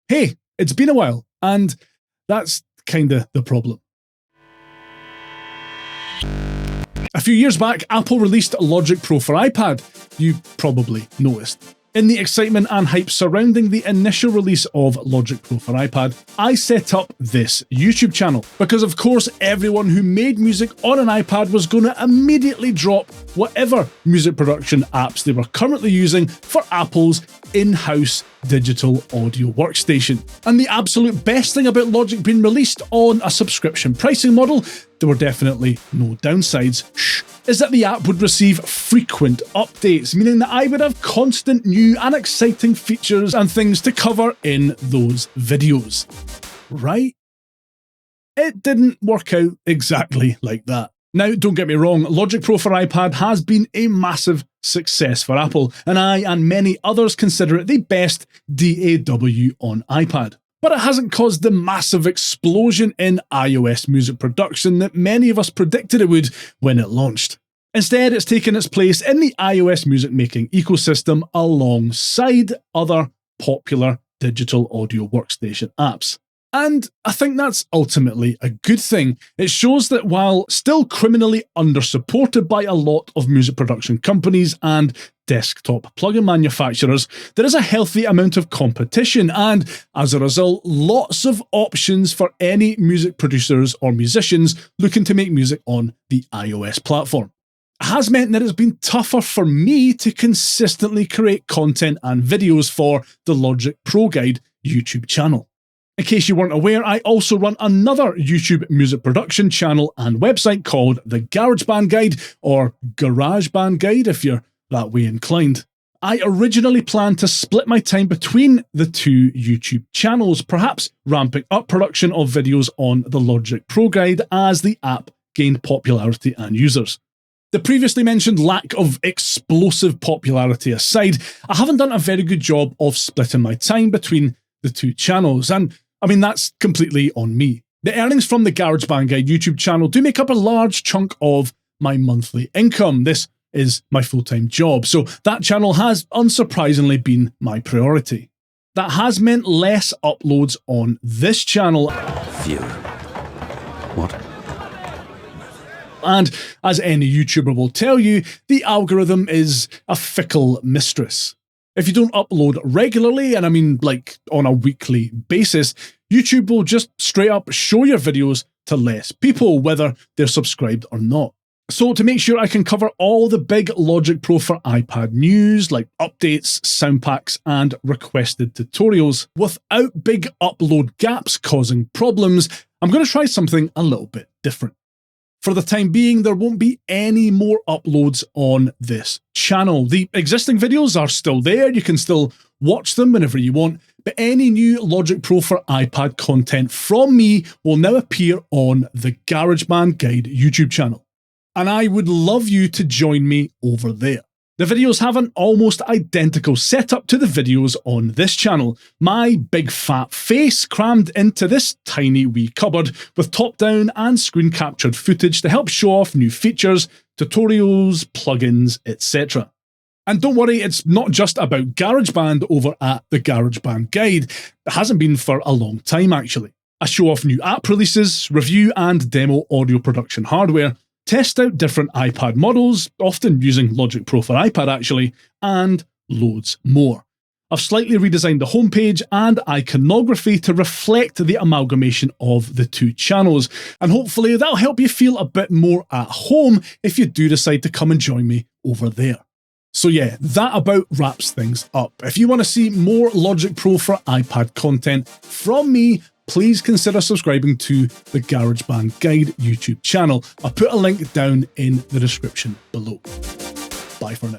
Hey, it's been a while, and that's kinda the problem. A few years back, Apple released Logic Pro for iPad. You probably noticed. In the excitement and hype surrounding the initial release of Logic Pro for iPad, I set up this YouTube channel because, of course, everyone who made music on an iPad was going to immediately drop whatever music production apps they were currently using for Apple's in-house digital audio workstation. And the absolute best thing about Logic being released on a subscription pricing model, there were definitely no downsides, is that the app would receive frequent updates, meaning that I would have constant new and exciting features and things to cover in those videos. Right? It didn't work out exactly like that. Now, don't get me wrong, Logic Pro for iPad has been a massive success for Apple, and I and many others consider it the best DAW on iPad. But it hasn't caused the massive explosion in iOS music production that many of us predicted it would when it launched. Instead, it's taken its place in the iOS music making ecosystem alongside other popular digital audio workstation apps. And I think that's ultimately a good thing. It shows that while still criminally under-supported by a lot of music production companies and desktop plugin manufacturers, there is a healthy amount of competition and, as a result, lots of options for any music producers or musicians looking to make music on the iOS platform. It has meant that it's been tougher for me to consistently create content and videos for the Logic Pro Guide YouTube channel. In case you weren't aware, I also run another YouTube music production channel and website called the GarageBand Guide, or GarageBand Guide if you're that way inclined. I originally planned to split my time between the two YouTube channels, perhaps ramping up production of videos on the Logic Pro Guide as the app gained popularity and users. The previously mentioned lack of explosive popularity aside, I haven't done a very good job of splitting my time between the two channels, and I mean, that's completely on me. The earnings from the GarageBand Guide YouTube channel do make up a large chunk of my monthly income. This is my full-time job, so that channel has unsurprisingly been my priority. That has meant less uploads on this channel. Few. What? And as any YouTuber will tell you, the algorithm is a fickle mistress. If you don't upload regularly, and I mean like on a weekly basis, YouTube will just straight up show your videos to less people, whether they're subscribed or not. So to make sure I can cover all the big Logic Pro for iPad news, like updates, sound packs, and requested tutorials, without big upload gaps causing problems, I'm going to try something a little bit different. For the time being, there won't be any more uploads on this channel. The existing videos are still there, you can still watch them whenever you want, but any new Logic Pro for iPad content from me will now appear on the GarageBand Guide YouTube channel. And I would love you to join me over there. The videos have an almost identical setup to the videos on this channel. My big fat face crammed into this tiny wee cupboard with top-down and screen-captured footage to help show off new features, tutorials, plugins, etc. And don't worry, it's not just about GarageBand over at the GarageBand Guide. It hasn't been for a long time, actually. I show off new app releases, review and demo audio production hardware, test out different iPad models, often using Logic Pro for iPad actually, and loads more. I've slightly redesigned the homepage and iconography to reflect the amalgamation of the two channels, and hopefully that'll help you feel a bit more at home if you do decide to come and join me over there. So yeah, that about wraps things up. If you want to see more Logic Pro for iPad content from me, please consider subscribing to the GarageBand Guide YouTube channel. I'll put a link down in the description below. Bye for now.